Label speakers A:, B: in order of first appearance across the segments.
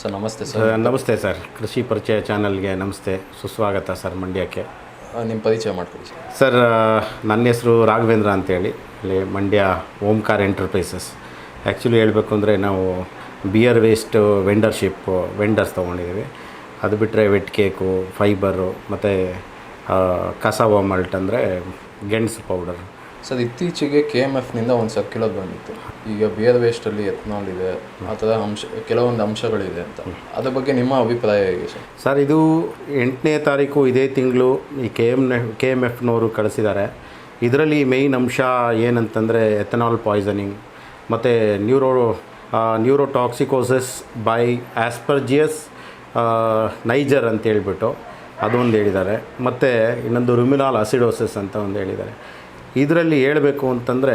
A: Sir ನಮಸ್ತೆ sir.
B: ನಮಸ್ತೆ sir. ಕೃಷಿ ಪರಿಚಯ ಚಾನಲ್ಗೆ ನಮಸ್ತೆ, ಸುಸ್ವಾಗತ ಸರ್ ಮಂಡ್ಯಕ್ಕೆ.
A: ನಿಮ್ಮ ಪರಿಚಯ ಮಾಡ್ಕೊಳ್ಳಿ ಸರ್.
B: ಸರ್, ನನ್ನ ಹೆಸರು ರಾಘವೇಂದ್ರ ಅಂತೇಳಿ, ಇಲ್ಲಿ ಮಂಡ್ಯ ಓಂಕಾರ್ ಎಂಟರ್ಪ್ರೈಸಸ್. ಆ್ಯಕ್ಚುಲಿ ಹೇಳಬೇಕು ಅಂದರೆ ನಾವು ಬಿಯರ್ ವೇಸ್ಟ್ ವೆಂಡರ್ಸ್ ತೊಗೊಂಡಿದ್ದೀವಿ. ಅದು ಬಿಟ್ಟರೆ ವೆಟ್ ಕೇಕು, ಫೈಬರು ಮತ್ತು ಕಸಾವ ಮಾಲ್ಟ್ ಅಂದರೆ ಗೆಣಸು ಪೌಡರ್.
A: ಸರ್, ಇತ್ತೀಚೆಗೆ KMFನಿಂದ ಒಂದು ಸರ್ಕ್ಯುಲರ್ ಬಂದಿತ್ತು. ಈಗ ಬಿಯರ್ ವೇಸ್ಟಲ್ಲಿ ಎಥನಾಲ್ ಇದೆ, ಆ ಥರ ಕೆಲವೊಂದು ಅಂಶಗಳಿದೆ ಅಂತ. ಅದ್ರ ಬಗ್ಗೆ ನಿಮ್ಮ ಅಭಿಪ್ರಾಯ ಹೇಗೆ ಸರ್?
B: ಸರ್, ಇದು 8ನೇ ತಾರೀಕು ಇದೇ ತಿಂಗಳು ಈ KMFನವರು ಕಳಿಸಿದ್ದಾರೆ. ಇದರಲ್ಲಿ ಮೇಯ್ನ್ ಅಂಶ ಏನಂತಂದರೆ ಎಥನಾಲ್ ಪಾಯ್ಸನಿಂಗ್ ಮತ್ತು ನ್ಯೂರೋಟಾಕ್ಸಿಕೋಸಿಸ್ ಬೈ ಆಸ್ಪರ್ಜಿಯಸ್ ನೈಜರ್ ಅಂತ ಹೇಳ್ಬಿಟ್ಟು ಅದೊಂದು ಹೇಳಿದ್ದಾರೆ. ಮತ್ತು ಇನ್ನೊಂದು ರುಮಿನಾಲ್ ಅಸಿಡೋಸಿಸ್ ಅಂತ ಒಂದು ಹೇಳಿದ್ದಾರೆ. ಇದರಲ್ಲಿ ಹೇಳಬೇಕು ಅಂತಂದರೆ,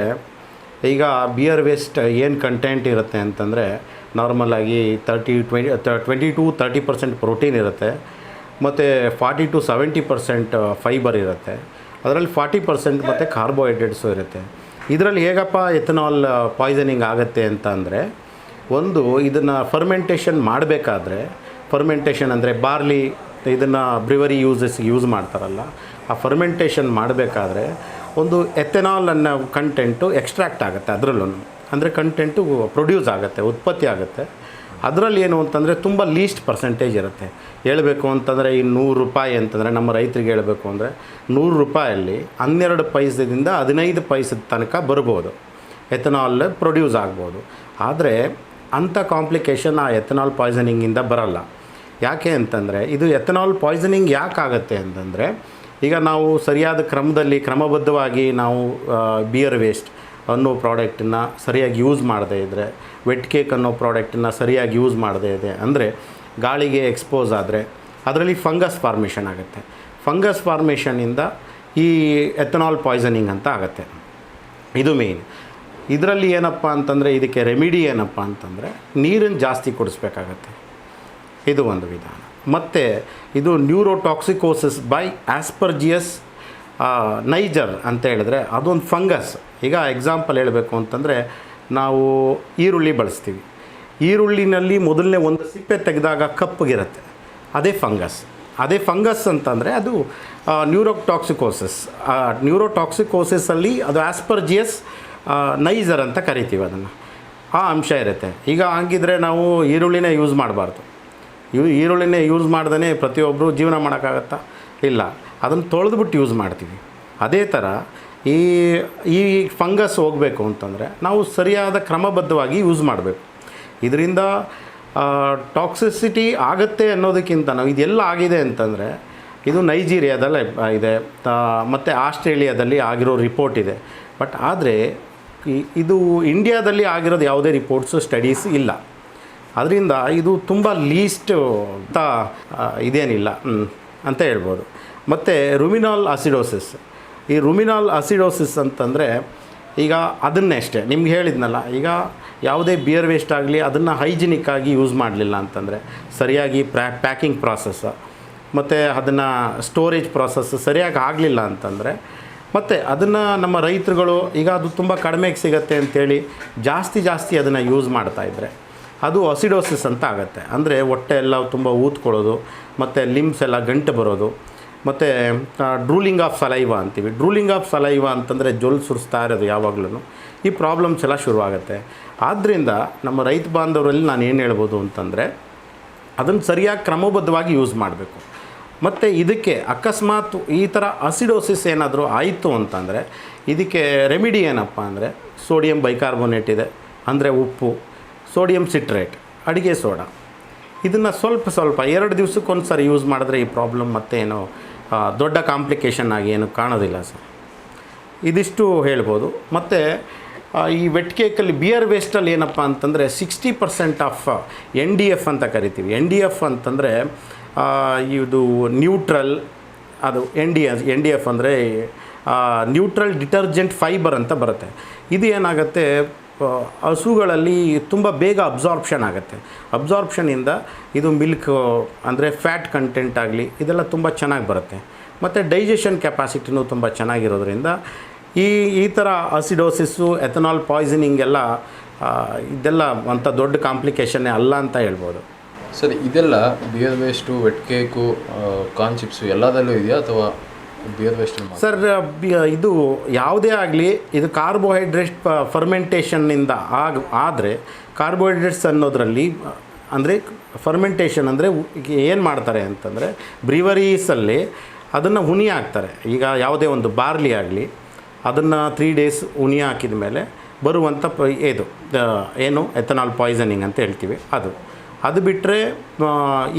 B: ಈಗ ಬಿಯರ್ ವೇಸ್ಟ್ ಏನು ಕಂಟೆಂಟ್ ಇರುತ್ತೆ ಅಂತಂದರೆ, ನಾರ್ಮಲಾಗಿ 20-30% ಪ್ರೋಟೀನ್ ಇರುತ್ತೆ, ಮತ್ತು 40-70% ಫೈಬರ್ ಇರುತ್ತೆ. ಅದರಲ್ಲಿ 40% ಮತ್ತು ಕಾರ್ಬೋಹೈಡ್ರೇಟ್ಸು ಇರುತ್ತೆ. ಇದರಲ್ಲಿ ಹೇಗಪ್ಪ ಎಥನಾಲ್ ಪಾಯ್ಸನಿಂಗ್ ಆಗುತ್ತೆ ಅಂತ ಅಂದರೆ, ಒಂದು ಇದನ್ನು ಫರ್ಮೆಂಟೇಷನ್ ಮಾಡಬೇಕಾದ್ರೆ, ಫರ್ಮೆಂಟೇಷನ್ ಅಂದರೆ ಬಾರ್ಲಿ ಇದನ್ನು ಬ್ರಿವರಿ ಯೂಸ್ ಮಾಡ್ತಾರಲ್ಲ, ಆ ಫರ್ಮೆಂಟೇಷನ್ ಮಾಡಬೇಕಾದ್ರೆ ಒಂದು ಎಥೆನಾಲ್ ಅನ್ನೋ ಕಂಟೆಂಟು ಎಕ್ಸ್ಟ್ರಾಕ್ಟ್ ಆಗುತ್ತೆ. ಅದರಲ್ಲೂ ಅಂದರೆ ಕಂಟೆಂಟು ಪ್ರೊಡ್ಯೂಸ್ ಆಗುತ್ತೆ, ಉತ್ಪತ್ತಿ ಆಗುತ್ತೆ. ಅದರಲ್ಲಿ ಏನು ಅಂತಂದರೆ ತುಂಬ ಲೀಸ್ಟ್ ಪರ್ಸೆಂಟೇಜ್ ಇರುತ್ತೆ. ಹೇಳಬೇಕು ಅಂತಂದರೆ ಈ ₹100 ಅಂತಂದರೆ ನಮ್ಮ ರೈತರಿಗೆ ಹೇಳಬೇಕು ಅಂದರೆ ₹100 12 ಪೈಸದಿಂದ 15 ಪೈಸದ ತನಕ ಬರ್ಬೋದು, ಎಥನಾಲ್ ಪ್ರೊಡ್ಯೂಸ್ ಆಗ್ಬೋದು. ಆದರೆ ಅಂಥ ಕಾಂಪ್ಲಿಕೇಶನ್ ಆ ಎಥನಾಲ್ ಪಾಯ್ಸನಿಂಗಿಂದ ಬರಲ್ಲ. ಯಾಕೆ ಅಂತಂದರೆ, ಇದು ಎಥನಾಲ್ ಪಾಯ್ಸನಿಂಗ್ ಯಾಕಾಗುತ್ತೆ ಅಂತಂದರೆ, ಈಗ ನಾವು ಸರಿಯಾದ ಕ್ರಮಬದ್ಧವಾಗಿ ನಾವು ಬಿಯರ್ ವೇಸ್ಟ್ ಅನ್ನೋ ಪ್ರಾಡಕ್ಟನ್ನು ಸರಿಯಾಗಿ ಯೂಸ್ ಮಾಡದೇ ಇದ್ದರೆ, ವೆಟ್ ಕೇಕ್ ಅನ್ನೋ ಪ್ರಾಡಕ್ಟನ್ನು ಸರಿಯಾಗಿ ಯೂಸ್ ಮಾಡದೇ ಇದೆ ಅಂದರೆ, ಗಾಳಿಗೆ ಎಕ್ಸ್ಪೋಸ್ ಆದರೆ ಅದರಲ್ಲಿ ಫಂಗಸ್ ಫಾರ್ಮೇಷನ್ ಆಗುತ್ತೆ. ಫಂಗಸ್ ಫಾರ್ಮೇಷನಿಂದ ಈ ಎಥನಾಲ್ ಪಾಯ್ಸನಿಂಗ್ ಅಂತ ಆಗುತ್ತೆ. ಇದು ಮೇಯ್ನ್. ಇದರಲ್ಲಿ ಏನಪ್ಪ ಅಂತಂದರೆ, ಇದಕ್ಕೆ ರೆಮಿಡಿ ಏನಪ್ಪ ಅಂತಂದರೆ, ನೀರನ್ನು ಜಾಸ್ತಿ ಕುಡಿಸ್ಬೇಕಾಗತ್ತೆ. ಇದು ಒಂದು ವಿಧಾನ. ಮತ್ತು ಇದು ನ್ಯೂರೋಟಾಕ್ಸಿಕೋಸಿಸ್ ಬೈ ಆಸ್ಪರ್ಜಿಯಸ್ ನೈಜರ್ ಅಂತ ಹೇಳಿದ್ರೆ ಅದೊಂದು ಫಂಗಸ್. ಈಗ ಎಕ್ಸಾಂಪಲ್ ಹೇಳಬೇಕು ಅಂತಂದರೆ, ನಾವು ಈರುಳ್ಳಿ ಬಳಸ್ತೀವಿ. ಈರುಳ್ಳಿನಲ್ಲಿ ಮೊದಲನೇ ಒಂದು ಸಿಪ್ಪೆ ತೆಗೆದಾಗ ಕಪ್ಪಗಿರುತ್ತೆ, ಅದೇ ಫಂಗಸ್ ಅಂತಂದರೆ ಅದು ನ್ಯೂರೋಟಾಕ್ಸಿಕೋಸಿಸಲ್ಲಿ ಅದು ಆಸ್ಪರ್ಜಿಯಸ್ ನೈಜರ್ ಅಂತ ಕರಿತೀವಿ ಅದನ್ನು. ಆ ಅಂಶ ಇರುತ್ತೆ. ಈಗ ಹಂಗಿದ್ರೆ ನಾವು ಈರುಳ್ಳಿನೇ ಯೂಸ್ ಮಾಡಬಾರ್ದು. ಈರುಳ್ಳಿನೇ ಯೂಸ್ ಮಾಡ್ದೇ ಪ್ರತಿಯೊಬ್ಬರು ಜೀವನ ಮಾಡೋಕ್ಕಾಗತ್ತಾ? ಇಲ್ಲ, ಅದನ್ನು ತೊಳೆದ್ಬಿಟ್ಟು ಯೂಸ್ ಮಾಡ್ತೀವಿ. ಅದೇ ಥರ ಈ ಫಂಗಸ್ ಹೋಗಬೇಕು ಅಂತಂದರೆ ನಾವು ಸರಿಯಾದ ಕ್ರಮಬದ್ಧವಾಗಿ ಯೂಸ್ ಮಾಡಬೇಕು. ಇದರಿಂದ ಟಾಕ್ಸಿಸಿಟಿ ಆಗುತ್ತೆ ಅನ್ನೋದಕ್ಕಿಂತ ನಾವು ಇದೆಲ್ಲ ಆಗಿದೆ ಅಂತಂದರೆ, ಇದು ನೈಜೀರಿಯಾದಲ್ಲೇ ಇದೆ ಮತ್ತು ಆಸ್ಟ್ರೇಲಿಯಾದಲ್ಲಿ ಆಗಿರೋ ರಿಪೋರ್ಟ್ ಇದೆ. ಬಟ್ ಆದರೆ ಇದು ಇಂಡಿಯಾದಲ್ಲಿ ಆಗಿರೋದು ಯಾವುದೇ ರಿಪೋರ್ಟ್ಸು ಸ್ಟಡೀಸ್ ಇಲ್ಲ. ಅದರಿಂದ ಇದು ತುಂಬ ಲೀಸ್ಟ್ ಅಂತ ಇದೇನಿಲ್ಲ ಅಂತ ಹೇಳ್ಬೋದು. ಮತ್ತು ರುಮಿನಾಲ್ ಅಸಿಡೋಸಿಸ್ ಅಂತಂದರೆ, ಈಗ ಅದನ್ನೇ ಅಷ್ಟೇ ನಿಮ್ಗೆ ಹೇಳಿದ್ನಲ್ಲ, ಈಗ ಯಾವುದೇ ಬಿಯರ್ ವೇಸ್ಟ್ ಆಗಲಿ ಅದನ್ನು ಹೈಜಿನಿಕ್ಕಾಗಿ ಯೂಸ್ ಮಾಡಲಿಲ್ಲ ಅಂತಂದರೆ, ಸರಿಯಾಗಿ ಪ್ಯಾಕಿಂಗ್ ಪ್ರಾಸೆಸ್ ಮತ್ತು ಅದನ್ನು ಸ್ಟೋರೇಜ್ ಪ್ರಾಸೆಸ್ ಸರಿಯಾಗಿ ಆಗಲಿಲ್ಲ ಅಂತಂದರೆ, ಮತ್ತು ಅದನ್ನು ನಮ್ಮ ರೈತರುಗಳು ಈಗ ಅದು ತುಂಬ ಕಡಿಮೆಗೆ ಸಿಗುತ್ತೆ ಅಂಥೇಳಿ ಜಾಸ್ತಿ ಅದನ್ನು ಯೂಸ್ ಮಾಡ್ತಾಯಿದ್ರೆ ಅದು ಅಸಿಡೋಸಿಸ್ ಅಂತ ಆಗುತ್ತೆ. ಅಂದರೆ ಹೊಟ್ಟೆ ಎಲ್ಲ ತುಂಬ ಊದ್ಕೊಳ್ಳೋದು, ಮತ್ತು ಲಿಮ್ಸ್ ಎಲ್ಲ ಗಂಟು ಬರೋದು, ಮತ್ತು ಡ್ರೂಲಿಂಗ್ ಆಫ್ ಸಲೈವ ಅಂತೀವಿ. ಡ್ರೂಲಿಂಗ್ ಆಫ್ ಸಲೈವ ಅಂತಂದರೆ ಜೊಲ್ ಸುರಿಸ್ತಾ ಇರೋದು ಯಾವಾಗಲೂ. ಈ ಪ್ರಾಬ್ಲಮ್ಸ್ ಎಲ್ಲ ಶುರುವಾಗುತ್ತೆ. ಆದ್ದರಿಂದ ನಮ್ಮ ರೈತ ಬಾಂಧವರಲ್ಲಿ ನಾನು ಏನು ಹೇಳ್ಬೋದು ಅಂತಂದರೆ, ಅದನ್ನು ಸರಿಯಾಗಿ ಕ್ರಮಬದ್ಧವಾಗಿ ಯೂಸ್ ಮಾಡಬೇಕು. ಮತ್ತು ಇದಕ್ಕೆ ಅಕಸ್ಮಾತ್ ಈ ಥರ ಅಸಿಡೋಸಿಸ್ ಏನಾದರೂ ಆಯಿತು ಅಂತಂದರೆ, ಇದಕ್ಕೆ ರೆಮಿಡಿ ಏನಪ್ಪ ಅಂದರೆ, ಸೋಡಿಯಂ ಬೈಕಾರ್ಬೋನೇಟ್ ಇದೆ ಅಂದರೆ ಉಪ್ಪು, ಸೋಡಿಯಂ ಸಿಟ್ರೇಟ್, ಅಡುಗೆ ಸೋಡಾ, ಇದನ್ನು ಸ್ವಲ್ಪ 2 ದಿವಸಕ್ಕೊಂದು ಸರಿ ಯೂಸ್ ಮಾಡಿದ್ರೆ ಈ ಪ್ರಾಬ್ಲಮ್ ಮತ್ತೇನು ದೊಡ್ಡ ಕಾಂಪ್ಲಿಕೇಶನ್ ಆಗಿ ಏನು ಕಾಣೋದಿಲ್ಲ ಸರ್. ಇದಿಷ್ಟು ಹೇಳ್ಬೋದು. ಮತ್ತು ಈ ವೆಟ್ ಕೇಕಲ್ಲಿ ಬಿಯರ್ ವೇಸ್ಟಲ್ಲಿ ಏನಪ್ಪ ಅಂತಂದರೆ 60% ಆಫ್ NDF ಅಂತ ಕರಿತೀವಿ. NDF ಅಂತಂದರೆ ಇದು ನ್ಯೂಟ್ರಲ್, ಅದು NDF ಅಂದರೆ ನ್ಯೂಟ್ರಲ್ ಡಿಟರ್ಜೆಂಟ್ ಫೈಬರ್ ಅಂತ ಬರುತ್ತೆ. ಇದು ಏನಾಗುತ್ತೆ, ಹಸುಗಳಲ್ಲಿ ತುಂಬ ಬೇಗ ಅಬ್ಸಾರ್ಪ್ಷನ್ ಆಗುತ್ತೆ. ಅಬ್ಸಾರ್ಪ್ಷನಿಂದ ಇದು ಮಿಲ್ಕ್ ಅಂದರೆ ಫ್ಯಾಟ್ ಕಂಟೆಂಟ್ ಆಗಲಿ ಇದೆಲ್ಲ ತುಂಬ ಚೆನ್ನಾಗಿ ಬರುತ್ತೆ. ಮತ್ತು ಡೈಜೆಷನ್ ಕೆಪಾಸಿಟಿನೂ ತುಂಬ ಚೆನ್ನಾಗಿರೋದ್ರಿಂದ ಈ ಥರ ಅಸಿಡೋಸಿಸ್ಸು, ಎಥನಾಲ್ ಪಾಯ್ಸನಿಂಗ್ ಎಲ್ಲ ಇದೆಲ್ಲ ಅಂಥ ದೊಡ್ಡ ಕಾಂಪ್ಲಿಕೇಶನ್ನೇ ಅಲ್ಲ ಅಂತ ಹೇಳ್ಬೋದು.
A: ಸರ್ ಇದೆಲ್ಲ beer waste wet cake corn chips ಎಲ್ಲದಲ್ಲೂ ಇದೆಯಾ ಅಥವಾ ಬಿಯರ್ ವೇಸ್ಟ್
B: ಸರ್ ಇದು ಯಾವುದೇ ಆಗಲಿ ಇದು ಕಾರ್ಬೋಹೈಡ್ರೇಟ್ ಫರ್ಮೆಂಟೇಷನ್ನಿಂದ ಆದರೆ ಕಾರ್ಬೋಹೈಡ್ರೇಟ್ಸ್ ಅನ್ನೋದರಲ್ಲಿ ಅಂದರೆ ಫರ್ಮೆಂಟೇಷನ್ ಅಂದರೆ ಏನು ಮಾಡ್ತಾರೆ ಅಂತಂದರೆ ಬ್ರೀವರೀಸಲ್ಲಿ ಅದನ್ನು ಹುನಿ ಹಾಕ್ತಾರೆ. ಈಗ ಯಾವುದೇ ಒಂದು ಬಾರ್ಲಿ ಆಗಲಿ ಅದನ್ನು 3 days ಹುನಿ ಹಾಕಿದ ಮೇಲೆ ಬರುವಂಥ ಏನು ಎಥನಾಲ್ ಪಾಯ್ಸನಿಂಗ್ ಅಂತ ಹೇಳ್ತೀವಿ ಅದು ಬಿಟ್ಟರೆ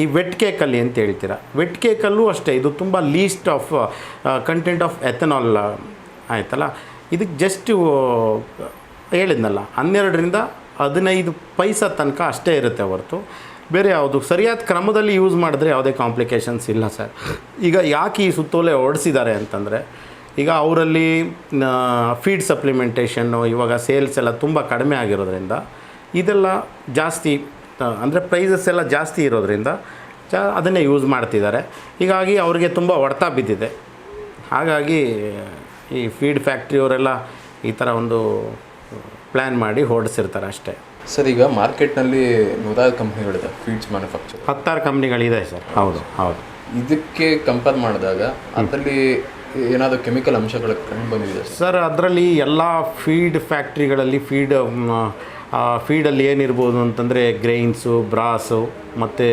B: ಈ ವೆಟ್ ಕೇಕಲ್ಲಿ ಅಂತ ಹೇಳ್ತೀರ, ವೆಟ್ ಕೇಕಲ್ಲೂ ಅಷ್ಟೇ ಇದು ತುಂಬ least of content of ethanol ಆಯ್ತಲ್ಲ. ಇದಕ್ಕೆ ಜಸ್ಟ್ ಹೇಳಿದ್ನಲ್ಲ 12ರಿಂದ 15 ಪೈಸಾ ತನಕ ಅಷ್ಟೇ ಇರುತ್ತೆ ಹೊರತು ಬೇರೆ ಯಾವುದು ಸರಿಯಾದ ಕ್ರಮದಲ್ಲಿ ಯೂಸ್ ಮಾಡಿದ್ರೆ ಯಾವುದೇ ಕಾಂಪ್ಲಿಕೇಶನ್ಸ್ ಇಲ್ಲ ಸರ್. ಈಗ ಯಾಕೆ ಈ ಸುತ್ತೋಲೆ ಹೊರಡಿಸಿದ್ದಾರೆ ಅಂತಂದರೆ ಈಗ ಅವರಲ್ಲಿ ಫೀಡ್ ಸಪ್ಲಿಮೆಂಟೇಷನ್ನು ಇವಾಗ ಸೇಲ್ಸ್ ಎಲ್ಲ ತುಂಬ ಕಡಿಮೆ ಆಗಿರೋದ್ರಿಂದ ಇದೆಲ್ಲ ಜಾಸ್ತಿ ಅಂದರೆ ಪ್ರೈಸಸ್ ಎಲ್ಲ ಜಾಸ್ತಿ ಇರೋದ್ರಿಂದ ಅದನ್ನೇ ಯೂಸ್ ಮಾಡ್ತಿದ್ದಾರೆ. ಹೀಗಾಗಿ ಅವರಿಗೆ ತುಂಬ ಹೊಡೆತ ಬಿದ್ದಿದೆ. ಹಾಗಾಗಿ ಈ ಫೀಡ್ ಫ್ಯಾಕ್ಟ್ರಿಯವರೆಲ್ಲ ಈ ಥರ ಒಂದು ಪ್ಲ್ಯಾನ್ ಮಾಡಿ ಹೊರಡಿಸಿರ್ತಾರೆ ಅಷ್ಟೇ.
A: ಸರ್ ಈಗ ಮಾರ್ಕೆಟ್ನಲ್ಲಿ 100 ಕಂಪ್ನಿಗಳಿದೆ ಫೀಡ್ಸ್ ಮ್ಯಾನುಫ್ಯಾಕ್ಚರ್,
B: 10 ಕಂಪ್ನಿಗಳಿದೆ ಸರ್. ಹೌದು.
A: ಇದಕ್ಕೆ ಕಂಪೇರ್ ಮಾಡಿದಾಗ ಅದರಲ್ಲಿ ಏನಾದರೂ ಕೆಮಿಕಲ್ ಅಂಶಗಳು ಕಂಡು ಬಂದಿದೆ
B: ಸರ್? ಅದರಲ್ಲಿ ಎಲ್ಲ ಫೀಡ್ ಫ್ಯಾಕ್ಟ್ರಿಗಳಲ್ಲಿ ಫೀಡಲ್ಲಿ ಏನಿರ್ಬೋದು ಅಂತಂದರೆ ಗ್ರೈನ್ಸು, ಬ್ರಾಸು ಮತ್ತು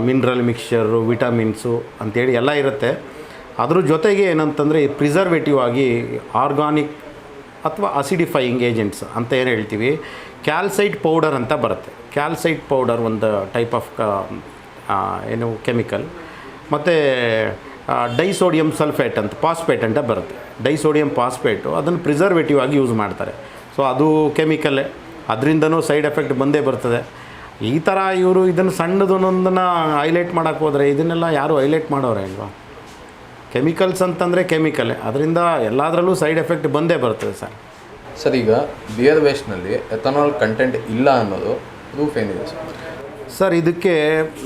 B: ಮಿನರಲ್ ಮಿಕ್ಸ್ಚರು, ವಿಟಮಿನ್ಸು ಅಂಥೇಳಿ ಎಲ್ಲ ಇರುತ್ತೆ. ಅದ್ರ ಜೊತೆಗೆ ಏನಂತಂದರೆ ಪ್ರಿಸರ್ವೇಟಿವ್ ಆಗಿ ಆರ್ಗಾನಿಕ್ ಅಥವಾ ಅಸಿಡಿಫೈಯಿಂಗ್ ಏಜೆಂಟ್ಸ್ ಅಂತ ಏನು ಹೇಳ್ತೀವಿ, ಕ್ಯಾಲ್ಸೈಟ್ ಪೌಡರ್ ಅಂತ ಬರುತ್ತೆ. ಕ್ಯಾಲ್ಸೈಟ್ ಪೌಡರ್ ಒಂದು ಟೈಪ್ ಆಫ್ ಕೆಮಿಕಲ್. ಮತ್ತು ಡೈಸೋಡಿಯಮ್ ಸಲ್ಫೇಟ್ ಅಂತ ಫಾಸ್ಫೇಟ್ ಅಂತ ಬರುತ್ತೆ. ಡೈಸೋಡಿಯಮ್ ಫಾಸ್ಫೇಟು ಅದನ್ನು ಪ್ರಿಸರ್ವೇಟಿವ್ ಆಗಿ ಯೂಸ್ ಮಾಡ್ತಾರೆ. ಸೊ ಅದು ಕೆಮಿಕಲ್ಲೇ, ಅದರಿಂದನೂ ಸೈಡ್ ಎಫೆಕ್ಟ್ ಬಂದೇ ಬರ್ತದೆ. ಈ ಥರ ಇವರು ಇದನ್ನು ಸಣ್ಣದೊಂದನ್ನು ಹೈಲೈಟ್ ಮಾಡೋಕ್ಕೆ ಹೋದರೆ ಇದನ್ನೆಲ್ಲ ಯಾರು ಹೈಲೈಟ್ ಮಾಡೋರೆ ಅಲ್ವಾ? ಕೆಮಿಕಲ್ಸ್ ಅಂತಂದರೆ ಕೆಮಿಕಲ್ಲೇ, ಅದರಿಂದ ಎಲ್ಲದರಲ್ಲೂ ಸೈಡ್ ಎಫೆಕ್ಟ್ ಬಂದೇ ಬರ್ತದೆ ಸರ್.
A: ಸರ್ ಈಗ ಬಿಯರ್ ವೇಸ್ಟ್ನಲ್ಲಿ ಎಥನಾಲ್ ಕಂಟೆಂಟ್ ಇಲ್ಲ ಅನ್ನೋದು ಪ್ರೂಫ್ ಏನಿದೆ ಸರ್?
B: ಸರ್ ಇದಕ್ಕೆ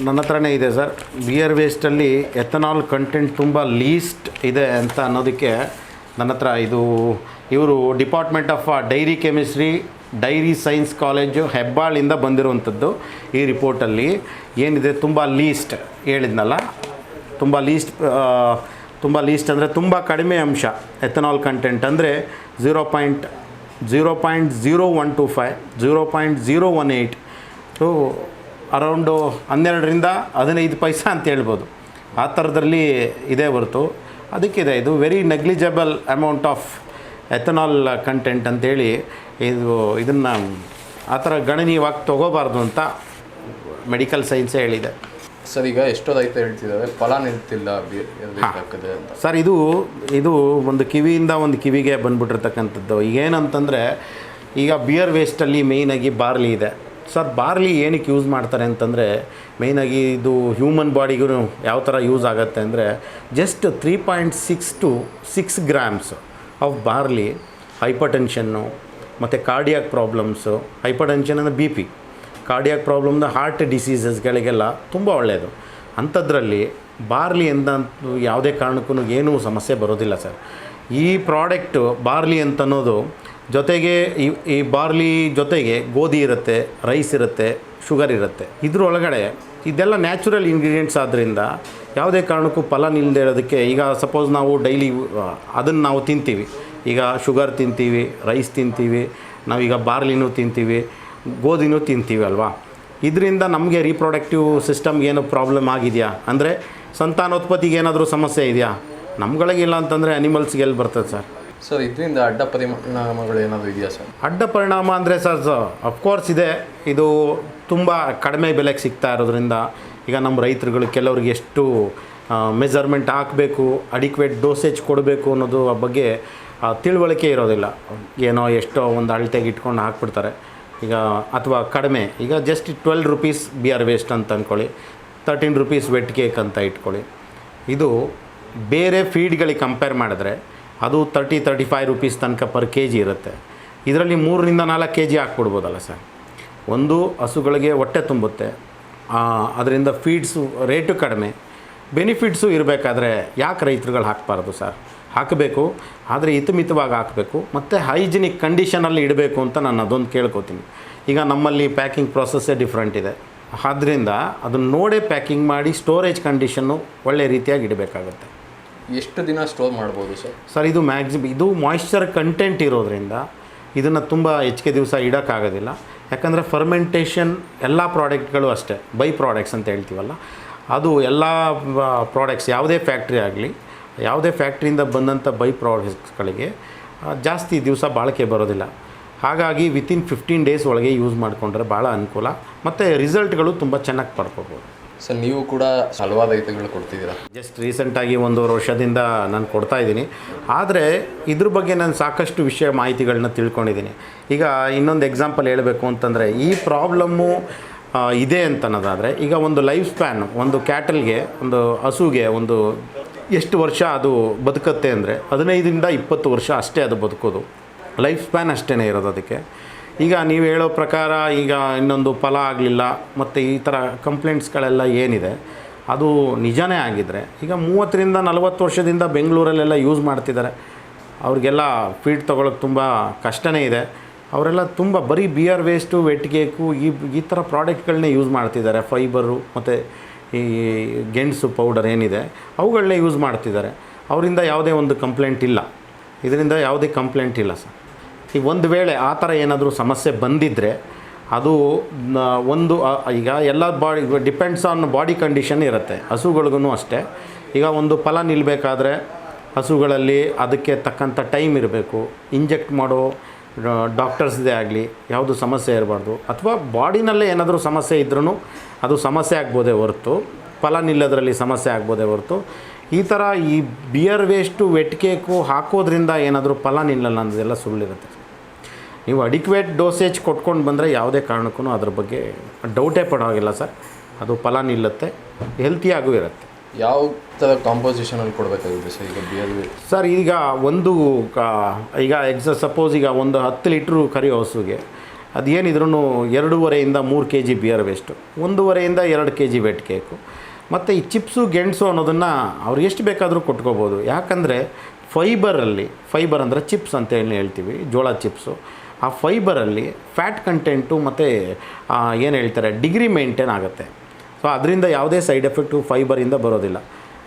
B: ನನ್ನ ಹತ್ರನೇ ಇದೆ ಸರ್. ಬಿಯರ್ ವೇಸ್ಟಲ್ಲಿ ಎಥನಾಲ್ ಕಂಟೆಂಟ್ ತುಂಬ ಲೀಸ್ಟ್ ಇದೆ ಅಂತ ಅನ್ನೋದಕ್ಕೆ ನನ್ನ ಹತ್ರ ಇವರು department of dairy chemistry, dairy science college ಹೆಬ್ಬಾಳಿಂದ ಬಂದಿರುವಂಥದ್ದು. ಈ ರಿಪೋರ್ಟಲ್ಲಿ ಏನಿದೆ ತುಂಬ ಲೀಸ್ಟ್ ಹೇಳಿದ್ನಲ್ಲ, ತುಂಬ ಲೀಸ್ಟ್ ಅಂದರೆ ತುಂಬ ಕಡಿಮೆ ಅಂಶ ಎಥನಾಲ್ ಕಂಟೆಂಟ್ ಅಂದರೆ 0.0125, 0.018 ಅರೌಂಡು 12ರಿಂದ 15 ಪೈಸಾ ಅಂತ ಹೇಳ್ಬೋದು. ಆ ಥರದಲ್ಲಿ ಇದೆ ಹೊರತು ಅದಕ್ಕಿದೆ ಇದು very negligible amount of ethanol content ಅಂತೇಳಿ ಇದನ್ನು ಆ ಥರ ಗಣನೀಯವಾಗಿ ತೊಗೋಬಾರ್ದು ಅಂತ ಮೆಡಿಕಲ್ ಸೈನ್ಸೇ ಹೇಳಿದೆ.
A: ಸರ್ ಈಗ ಎಷ್ಟೊಂದು ಹೇಳ್ತಿದ್ದಾವೆ ಫಲ ನಿಲ್ತಿಲ್ಲ ಬೇಕಾಗ್ತದೆ ಅಂತ.
B: ಸರ್ ಇದು ಒಂದು ಕಿವಿಯಿಂದ ಒಂದು ಕಿವಿಗೆ ಬಂದ್ಬಿಟ್ಟಿರ್ತಕ್ಕಂಥದ್ದು. ಈಗೇನಂತಂದರೆ ಈಗ ಬಿಯರ್ ವೇಸ್ಟಲ್ಲಿ ಮೇಯ್ನಾಗಿ ಬಾರ್ಲಿ ಇದೆ ಸರ್. ಬಾರ್ಲಿ ಏನಕ್ಕೆ ಯೂಸ್ ಮಾಡ್ತಾರೆ ಅಂತಂದರೆ ಮೇಯ್ನಾಗಿ ಇದು ಹ್ಯೂಮನ್ ಬಾಡಿಗೂ ಯಾವ ಥರ ಯೂಸ್ ಆಗುತ್ತೆ ಅಂದರೆ just 3.6 to 6 grams of barley hypertension ಮತ್ತು ಕಾರ್ಡಿಯಾಕ್ ಪ್ರಾಬ್ಲಮ್ಸು, ಹೈಪರ್ಟೆನ್ಷನ್ ಅಂದರೆ BP, ಕಾರ್ಡಿಯಾಕ್ ಪ್ರಾಬ್ಲಮ್ನ ಹಾರ್ಟ್ ಡಿಸೀಸಸ್ಗಳಿಗೆಲ್ಲ ತುಂಬ ಒಳ್ಳೆಯದು. ಅಂಥದ್ರಲ್ಲಿ ಬಾರ್ಲಿಯಿಂದ ಯಾವುದೇ ಕಾರಣಕ್ಕೂ ಏನೂ ಸಮಸ್ಯೆ ಬರೋದಿಲ್ಲ ಸರ್. ಈ ಪ್ರಾಡಕ್ಟು ಬಾರ್ಲಿ ಅಂತನ್ನೋದು ಜೊತೆಗೆ ಈ ಬಾರ್ಲಿ ಜೊತೆಗೆ ಗೋಧಿ ಇರುತ್ತೆ, ರೈಸ್ ಇರುತ್ತೆ, ಶುಗರ್ ಇರುತ್ತೆ. ಇದ್ರೊಳಗಡೆ ಇದೆಲ್ಲ ನ್ಯಾಚುರಲ್ ಇಂಗ್ರೀಡಿಯೆಂಟ್ಸ್ ಆದ್ದರಿಂದ ಯಾವುದೇ ಕಾರಣಕ್ಕೂ ಫಲ ನಿಲ್ಲದೆ ಇರೋದಕ್ಕೆ. ಈಗ ಸಪೋಸ್ ನಾವು ಡೈಲಿ ಅದನ್ನು ನಾವು ತಿಂತೀವಿ, ಈಗ ಶುಗರ್ ತಿಂತೀವಿ, ರೈಸ್ ತಿಂತೀವಿ, ನಾವೀಗ ಬಾರ್ಲಿನೂ ತಿಂತೀವಿ, ಗೋಧಿನೂ ತಿಂತೀವಿ ಅಲ್ವಾ? ಇದರಿಂದ ನಮಗೆ ರೀಪ್ರೊಡಕ್ಟಿವ್ ಸಿಸ್ಟಮ್ಗೆ ಏನೋ ಪ್ರಾಬ್ಲಮ್ ಆಗಿದೆಯಾ ಅಂದರೆ ಸಂತಾನೋತ್ಪತ್ತಿಗೆ ಏನಾದರೂ ಸಮಸ್ಯೆ ಇದೆಯಾ? ನಮ್ಗಳಿಗಿಲ್ಲ ಅಂತಂದರೆ ಅನಿಮಲ್ಸ್ಗೆ ಎಲ್ಲಿ ಬರ್ತದೆ ಸರ್?
A: ಸರ್ ಇದರಿಂದ ಅಡ್ಡ ಪರಿಣಾಮಗಳು ಏನಾದರೂ ಇದೆಯಾ ಸರ್?
B: ಅಡ್ಡ ಪರಿಣಾಮ ಅಂದರೆ ಸರ್ ಅಫ್ಕೋರ್ಸ್ ಇದೆ. ಇದು ತುಂಬ ಕಡಿಮೆ ಬೆಲೆಗೆ ಸಿಗ್ತಾ ಇರೋದ್ರಿಂದ ಈಗ ನಮ್ಮ ರೈತರುಗಳು ಕೆಲವ್ರಿಗೆ ಎಷ್ಟು ಮೆಜರ್ಮೆಂಟ್ ಹಾಕಬೇಕು, ಅಡಿಕ್ವೇಟ್ ಡೋಸೇಜ್ ಕೊಡಬೇಕು ಅನ್ನೋದು ಬಗ್ಗೆ ತಿಳುವಳಿಕೆ ಇರೋದಿಲ್ಲ. ಏನೋ ಎಷ್ಟೋ ಒಂದು ಅಳತೆಗೆ ಇಟ್ಕೊಂಡು ಹಾಕ್ಬಿಡ್ತಾರೆ. ಈಗ ಅಥವಾ ಕಡಿಮೆ, ಈಗ ಜಸ್ಟ್ 12 rupees ಬಿಯರ್ ವೇಸ್ಟ್ ಅಂತ ಅಂದ್ಕೊಳ್ಳಿ, 13 rupees ವೆಟ್ ಕೇಕ್ ಅಂತ ಇಟ್ಕೊಳ್ಳಿ. ಇದು ಬೇರೆ ಫೀಡ್ಗಳಿಗೆ ಕಂಪೇರ್ ಮಾಡಿದ್ರೆ ಅದು 30-35 rupees ತನಕ per kg ಇರುತ್ತೆ. ಇದರಲ್ಲಿ 3ರಿಂದ 4 kg ಹಾಕ್ಬಿಡ್ಬೋದಲ್ಲ ಸರ್. ಒಂದು ಹಸುಗಳಿಗೆ ಹೊಟ್ಟೆ ತುಂಬುತ್ತೆ, ಅದರಿಂದ ಫೀಡ್ಸು ರೇಟು ಕಡಿಮೆ, ಬೆನಿಫಿಟ್ಸು ಇರಬೇಕಾದ್ರೆ ಯಾಕೆ ರೈತರುಗಳು ಹಾಕಬಾರ್ದು ಸರ್? ಹಾಕಬೇಕು, ಆದರೆ ಹಿತಮಿತವಾಗಿ ಹಾಕಬೇಕು ಮತ್ತು ಹೈಜಿನಿಕ್ ಕಂಡೀಷನಲ್ಲಿ ಇಡಬೇಕು ಅಂತ ನಾನು ಅದೊಂದು ಕೇಳ್ಕೊತೀನಿ. ಈಗ ನಮ್ಮಲ್ಲಿ ಪ್ಯಾಕಿಂಗ್ ಪ್ರಾಸೆಸ್ಸೇ ಡಿಫ್ರೆಂಟ್ ಇದೆ. ಆದ್ದರಿಂದ ಅದನ್ನು ನೋಡೇ ಪ್ಯಾಕಿಂಗ್ ಮಾಡಿ ಸ್ಟೋರೇಜ್ ಕಂಡೀಷನ್ನು ಒಳ್ಳೆ ರೀತಿಯಾಗಿ ಇಡಬೇಕಾಗುತ್ತೆ.
A: ಎಷ್ಟು ದಿನ ಸ್ಟೋರ್ ಮಾಡ್ಬೋದು ಸರ್?
B: ಸರ್ ಇದು ಇದು ಮಾಯಿಶ್ಚರ್ ಕಂಟೆಂಟ್ ಇರೋದ್ರಿಂದ ಇದನ್ನು ತುಂಬ ಹೆಚ್ಚಿಗೆ ದಿವಸ ಇಡೋಕ್ಕಾಗೋದಿಲ್ಲ. ಯಾಕಂದರೆ ಫರ್ಮೆಂಟೇಷನ್ ಎಲ್ಲ ಪ್ರಾಡಕ್ಟ್ಗಳು ಅಷ್ಟೇ, ಬೈ ಪ್ರಾಡಕ್ಟ್ಸ್ ಅಂತ ಹೇಳ್ತೀವಲ್ಲ, ಅದು ಎಲ್ಲ ಪ್ರಾಡಕ್ಟ್ಸ್ ಯಾವುದೇ ಫ್ಯಾಕ್ಟ್ರಿ ಆಗಲಿ, ಯಾವುದೇ ಫ್ಯಾಕ್ಟ್ರಿಯಿಂದ ಬಂದಂಥ ಬೈ ಪ್ರಾಡಕ್ಟ್ಸ್ಗಳಿಗೆ ಜಾಸ್ತಿ ದಿವಸ ಬಾಳಿಕೆ ಬರೋದಿಲ್ಲ. ಹಾಗಾಗಿ ವಿತಿನ್ 15 ಡೇಸ್ ಒಳಗೆ ಯೂಸ್ ಮಾಡಿಕೊಂಡ್ರೆ ಭಾಳ ಅನುಕೂಲ ಮತ್ತು ರಿಸಲ್ಟ್ಗಳು ತುಂಬ ಚೆನ್ನಾಗಿ ಪಡ್ಕೋಬೋದು.
A: ಸರ್ ನೀವು ಕೂಡ ಹಲವಾರು ರೈತಗಳು ಕೊಡ್ತಿದ್ದೀರಾ?
B: ಜಸ್ಟ್ ರೀಸೆಂಟಾಗಿ 1.5 ವರ್ಷದಿಂದ ನಾನು ಕೊಡ್ತಾಯಿದ್ದೀನಿ. ಆದರೆ ಇದ್ರ ಬಗ್ಗೆ ನಾನು ಸಾಕಷ್ಟು ಮಾಹಿತಿಗಳನ್ನ ತಿಳ್ಕೊಂಡಿದ್ದೀನಿ. ಈಗ ಇನ್ನೊಂದು ಎಕ್ಸಾಂಪಲ್ ಹೇಳಬೇಕು ಅಂತಂದರೆ, ಈ ಪ್ರಾಬ್ಲಮ್ಮು ಇದೆ ಅಂತನ್ನೋದಾದರೆ, ಈಗ ಒಂದು ಲೈಫ್ ಸ್ಪ್ಯಾನ್ ಒಂದು ಕ್ಯಾಟಲ್ಗೆ, ಒಂದು ಹಸುಗೆ ಒಂದು ಎಷ್ಟು ವರ್ಷ ಅದು ಬದುಕತ್ತೆ ಅಂದರೆ 15ರಿಂದ 20 ವರ್ಷ ಅಷ್ಟೇ ಅದು ಬದುಕೋದು. ಲೈಫ್ ಸ್ಪ್ಯಾನ್ ಅಷ್ಟೇ ಇರೋದು ಅದಕ್ಕೆ. ಈಗ ನೀವು ಹೇಳೋ ಪ್ರಕಾರ ಈಗ ಇನ್ನೊಂದು ಫಲ ಆಗಲಿಲ್ಲ ಮತ್ತು ಈ ಥರ ಕಂಪ್ಲೇಂಟ್ಸ್ಗಳೆಲ್ಲ ಏನಿದೆ ಅದು ನಿಜನೇ ಆಗಿದ್ದರೆ, ಈಗ 30ರಿಂದ 40 ವರ್ಷದಿಂದ ಬೆಂಗಳೂರಲ್ಲೆಲ್ಲ ಯೂಸ್ ಮಾಡ್ತಿದ್ದಾರೆ. ಅವ್ರಿಗೆಲ್ಲ ಫೀಡ್ ತೊಗೊಳಕ್ಕೆ ತುಂಬ ಕಷ್ಟನೇ ಇದೆ. ಅವರೆಲ್ಲ ತುಂಬ ಬರೀ ಬಿಯರ್ ವೇಸ್ಟು, ವೆಟ್ ಕೇಕು, ಈ ಥರ ಪ್ರಾಡಕ್ಟ್ಗಳನ್ನೇ ಯೂಸ್ ಮಾಡ್ತಿದ್ದಾರೆ. ಫೈಬರು ಮತ್ತು ಈ ಗೆಣಸು ಪೌಡರ್ ಏನಿದೆ ಅವುಗಳನ್ನೇ ಯೂಸ್ ಮಾಡ್ತಿದ್ದಾರೆ. ಅವರಿಂದ ಯಾವುದೇ ಒಂದು ಕಂಪ್ಲೇಂಟ್ ಇಲ್ಲ, ಇದರಿಂದ ಯಾವುದೇ ಕಂಪ್ಲೇಂಟ್ ಇಲ್ಲ ಸರ್. ಈಗ ಒಂದು ವೇಳೆ ಆ ಥರ ಏನಾದರೂ ಸಮಸ್ಯೆ ಬಂದಿದ್ದರೆ ಅದು ಒಂದು ಈಗ ಎಲ್ಲ body depends on body condition ಇರುತ್ತೆ. ಹಸುಗಳಿಗೂ ಅಷ್ಟೇ. ಈಗ ಒಂದು ಫಲ ನಿಲ್ಲಬೇಕಾದ್ರೆ ಹಸುಗಳಲ್ಲಿ ಅದಕ್ಕೆ ತಕ್ಕಂಥ ಟೈಮ್ ಇರಬೇಕು. ಇಂಜೆಕ್ಟ್ ಮಾಡೋ ಡಾಕ್ಟರ್ಸ್ದೇ ಆಗಲಿ ಯಾವುದು ಸಮಸ್ಯೆ ಇರಬಾರ್ದು. ಅಥವಾ ಬಾಡಿನಲ್ಲೇ ಏನಾದರೂ ಸಮಸ್ಯೆ ಇದ್ರೂ ಅದು ಸಮಸ್ಯೆ ಆಗ್ಬೋದೇ ಹೊರತು, ಫಲ ನಿಲ್ಲೋದ್ರಲ್ಲಿ ಸಮಸ್ಯೆ ಆಗ್ಬೋದೇ ಹೊರತು, ಈ ಥರ ಈ ಬಿಯರ್ ವೇಸ್ಟು, ವೆಟ್ ಕೇಕು ಹಾಕೋದ್ರಿಂದ ಏನಾದರೂ ಫಲ ನಿಲ್ಲಲ್ಲ ಅನ್ನೋದೆಲ್ಲ ಸುಳ್ಳಿರುತ್ತೆ. ನೀವು ಅಡಿಕ್ವೇಟ್ ಡೋಸೇಜ್ ಕೊಟ್ಕೊಂಡು ಬಂದರೆ ಯಾವುದೇ ಕಾರಣಕ್ಕೂ ಅದ್ರ ಬಗ್ಗೆ ಡೌಟೇ ಪಡೋಗಿಲ್ಲ ಸರ್. ಅದು ಫಲ ನಿಲ್ಲುತ್ತೆ, ಹೆಲ್ತಿಯಾಗೂ ಇರುತ್ತೆ.
A: ಯಾವ ಥರ ಕಾಂಪೋಸಿಷನಲ್ಲಿ ಕೊಡಬೇಕಾಗುತ್ತೆ ಸರ್ ಈಗ ಬಿಯರ್ ವೇಸ್ಟ್?
B: ಸರ್ ಈಗ ಒಂದು ಈಗ ಸಪೋಸ್ ಈಗ ಒಂದು 10 ಲೀಟ್ರು ಕರಿ ಹಸುಗೆ ಅದೇನಿದ್ರೂ 2.5ರಿಂದ 3 kg ಬಿಯರ್ ವೇಸ್ಟು, 1.5ರಿಂದ 2 kg ವೆಟ್ ಕೇಕು, ಮತ್ತು ಈ ಚಿಪ್ಸು ಗೆಣಸು ಅನ್ನೋದನ್ನು ಅವ್ರು ಎಷ್ಟು ಬೇಕಾದರೂ ಕೊಟ್ಕೋಬೋದು. ಯಾಕಂದರೆ ಫೈಬರ್ ಅಂದರೆ ಚಿಪ್ಸ್ ಅಂತ ಹೇಳ್ತೀವಿ, ಜೋಳ ಚಿಪ್ಸು. ಆ ಫೈಬರಲ್ಲಿ ಫ್ಯಾಟ್ ಕಂಟೆಂಟು ಮತ್ತು ಏನು ಹೇಳ್ತಾರೆ ಡಿಗ್ರಿ ಮೇಂಟೈನ್ ಆಗುತ್ತೆ. ಸೊ ಅದರಿಂದ ಯಾವುದೇ ಸೈಡ್ ಎಫೆಕ್ಟು ಫೈಬರಿಂದ ಬರೋದಿಲ್ಲ.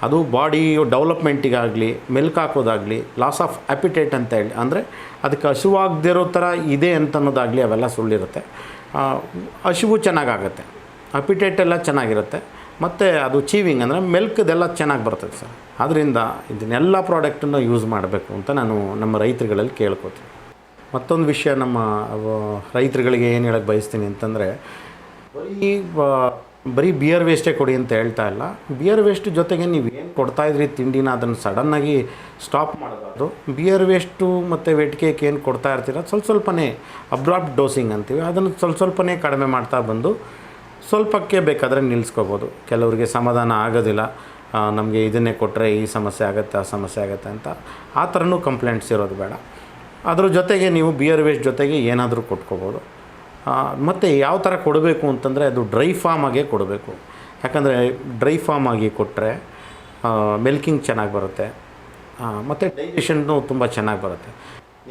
B: ಅದು ಬಾಡಿ ಡೆವಲಪ್ಮೆಂಟಿಗಾಗಲಿ, ಮೆಲ್ಕ್ ಹಾಕೋದಾಗಲಿ, ಲಾಸ್ ಆಫ್ ಅಪಿಟೇಟ್ ಅಂತ ಹೇಳಿ, ಅಂದರೆ ಅದಕ್ಕೆ ಹಸಿವಾಗದಿರೋ ಥರ ಇದೆ ಅಂತನ್ನೋದಾಗಲಿ ಅವೆಲ್ಲ ಸುಳ್ಳಿರುತ್ತೆ. ಹಸಿವು ಚೆನ್ನಾಗಾಗುತ್ತೆ, ಅಪಿಟೇಟ್ ಎಲ್ಲ ಚೆನ್ನಾಗಿರುತ್ತೆ, ಮತ್ತು ಅದು ಚೀವಿಂಗ್ ಅಂದರೆ ಮೆಲ್ಕ್ದೆಲ್ಲ ಚೆನ್ನಾಗಿ ಬರ್ತದೆ ಸರ್. ಆದ್ದರಿಂದ ಇದನ್ನೆಲ್ಲ ಪ್ರಾಡಕ್ಟನ್ನು ಯೂಸ್ ಮಾಡಬೇಕು ಅಂತ ನಾನು ನಮ್ಮ ರೈತರುಗಳಲ್ಲಿ ಕೇಳ್ಕೊತೀನಿ. ಮತ್ತೊಂದು ವಿಷಯ ನಮ್ಮ ರೈತರುಗಳಿಗೆ ಏನು ಹೇಳಕ್ಕೆ ಬಯಸ್ತೀನಿ ಅಂತಂದರೆ, ಬರೀ ಬಿಯರ್ ವೇಸ್ಟೇ ಕೊಡಿ ಅಂತ ಹೇಳ್ತಾ ಇಲ್ಲ. ಬಿಯರ್ ವೇಸ್ಟ್ ಜೊತೆಗೆ ನೀವು ಏನು ಕೊಡ್ತಾಯಿದ್ರಿ ತಿಂಡಿನ ಅದನ್ನು ಸಡನ್ನಾಗಿ ಸ್ಟಾಪ್ ಮಾಡಬಾರ್ದು. ಬಿಯರ್ ವೇಸ್ಟು ಮತ್ತು ವೆಟ್ ಕೇಕ್ ಏನು ಕೊಡ್ತಾ ಇರ್ತೀರ ಸ್ವಲ್ಪನೇ ಅಬ್ರಾಪ್ಟ್ ಡೋಸಿಂಗ್ ಅಂತೀವಿ, ಅದನ್ನು ಸ್ವಲ್ಪನೇ ಕಡಿಮೆ ಮಾಡ್ತಾ ಬಂದು ಸ್ವಲ್ಪಕ್ಕೆ ಬೇಕಾದರೆ ನಿಲ್ಲಿಸ್ಕೋಬೋದು. ಕೆಲವರಿಗೆ ಸಮಾಧಾನ ಆಗೋದಿಲ್ಲ, ನಮಗೆ ಇದನ್ನೇ ಕೊಟ್ಟರೆ ಈ ಸಮಸ್ಯೆ ಆಗುತ್ತೆ, ಆ ಸಮಸ್ಯೆ ಆಗುತ್ತೆ ಅಂತ, ಆ ಥರನೂ ಕಂಪ್ಲೇಂಟ್ಸ್ ಇರೋದು ಬೇಡ. ಅದ್ರ ಜೊತೆಗೆ ನೀವು ಬಿಯರ್ ವೇಸ್ಟ್ ಜೊತೆಗೆ ಏನಾದರೂ ಕೊಟ್ಕೋಬೋದು. ಮತ್ತು ಯಾವ ಥರ ಕೊಡಬೇಕು ಅಂತಂದರೆ ಅದು ಡ್ರೈ ಫಾರ್ಮ್ ಆಗೇ ಕೊಡಬೇಕು. ಯಾಕಂದರೆ ಡ್ರೈ ಫಾರ್ಮ್ ಆಗಿ ಕೊಟ್ಟರೆ ಮಿಲ್ಕಿಂಗ್ ಚೆನ್ನಾಗಿ ಬರುತ್ತೆ ಮತ್ತು ಡೈಜೆಷನ್ನು ತುಂಬ ಚೆನ್ನಾಗಿ ಬರುತ್ತೆ.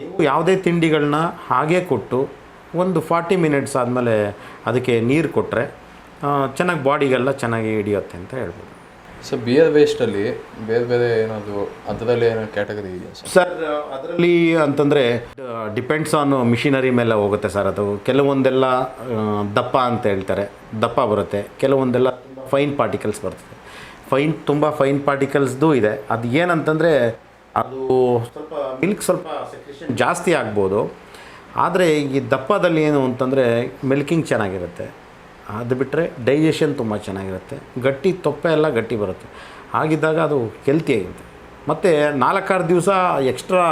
B: ನೀವು ಯಾವುದೇ ತಿಂಡಿಗಳನ್ನ ಹಾಗೇ ಕೊಟ್ಟು ಒಂದು 40 ಮಿನಿಟ್ಸ್ ಆದಮೇಲೆ ಅದಕ್ಕೆ ನೀರು ಕೊಟ್ಟರೆ ಚೆನ್ನಾಗಿ ಬಾಡಿಗೆಲ್ಲ ಚೆನ್ನಾಗಿ ಹಿಡಿಯುತ್ತೆ ಅಂತ ಹೇಳ್ಬೋದು.
A: ಸೊ ಬಿಯರ್ ವೇಸ್ಟಲ್ಲಿ ಬೇರೆ ಬೇರೆ ಏನಾದರೂ ಅದರಲ್ಲಿ ಏನೋ ಕ್ಯಾಟಗರಿ ಇದೆಯಾ
B: ಸರ್? ಅದರಲ್ಲಿ ಅಂತಂದರೆ ಡಿಪೆಂಡ್ಸ್ ಆನ್ ಮಿಷಿನರಿ ಮೇಲೆ ಹೋಗುತ್ತೆ ಸರ್. ಅದು ಕೆಲವೊಂದೆಲ್ಲ ದಪ್ಪ ಅಂತ ಹೇಳ್ತಾರೆ, ದಪ್ಪ ಬರುತ್ತೆ. ಕೆಲವೊಂದೆಲ್ಲ ಫೈನ್ ಪಾರ್ಟಿಕಲ್ಸ್ ಬರ್ತದೆ. ತುಂಬ ಫೈನ್ ಪಾರ್ಟಿಕಲ್ಸ್ದು ಇದೆ. ಅದು ಏನಂತಂದರೆ ಅದು ಸ್ವಲ್ಪ ಮಿಲ್ಕ್ ಸ್ವಲ್ಪ ಸೆಕ್ರೇಷನ್ ಜಾಸ್ತಿ ಆಗ್ಬೋದು. ಆದರೆ ಈ ದಪ್ಪದಲ್ಲಿ ಏನು ಅಂತಂದರೆ ಮಿಲ್ಕಿಂಗ್ ಚೆನ್ನಾಗಿರುತ್ತೆ, ಅದು ಬಿಟ್ಟರೆ ಡೈಜೆಷನ್ ತುಂಬ ಚೆನ್ನಾಗಿರುತ್ತೆ, ಗಟ್ಟಿ ತೊಪ್ಪೆ ಎಲ್ಲ ಗಟ್ಟಿ ಬರುತ್ತೆ. ಹಾಗಿದ್ದಾಗ ಅದು ಹೆಲ್ತಿಯಾಗಿರುತ್ತೆ. ಮತ್ತು 4-6 ದಿವಸ ಎಕ್ಸ್ಟ್ರಾ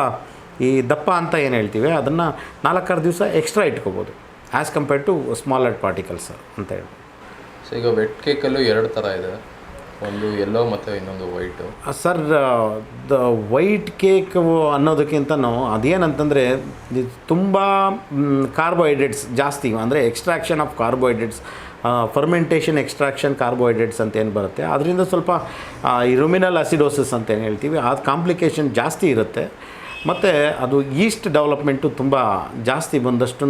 B: ಈ ದಪ್ಪ ಅಂತ ಏನು ಹೇಳ್ತೀವಿ ಅದನ್ನು 4-6 ದಿವಸ ಎಕ್ಸ್ಟ್ರಾ ಇಟ್ಕೋಬೋದು as compared to smaller particles ಅಂತ ಹೇಳಿ.
A: ಸೊ ಈಗ ವೆಟ್ ಕೇಕಲ್ಲೂ 2 ಥರ ಇದೆ, ಒಂದು ಯೆಲ್ಲೋ ಮತ್ತು ಇನ್ನೊಂದು white.
B: Sir the white cake ಅನ್ನೋದಕ್ಕಿಂತನೂ ಅದೇನಂತಂದರೆ ತುಂಬ ಕಾರ್ಬೋಹೈಡ್ರೇಟ್ಸ್ ಜಾಸ್ತಿ, ಅಂದರೆ extraction of carbohydrates, fermentation extraction carbohydrates ಅಂತ ಏನು ಬರುತ್ತೆ, ಅದರಿಂದ ಸ್ವಲ್ಪ ಈ ರುಮಿನಲ್ ಅಸಿಡೋಸಿಸ್ ಅಂತ ಏನು ಹೇಳ್ತೀವಿ, ಅದು ಕಾಂಪ್ಲಿಕೇಶನ್ ಜಾಸ್ತಿ ಇರುತ್ತೆ. ಮತ್ತು ಅದು ಈಸ್ಟ್ ಡೆವಲಪ್ಮೆಂಟು ತುಂಬ ಜಾಸ್ತಿ ಬಂದಷ್ಟು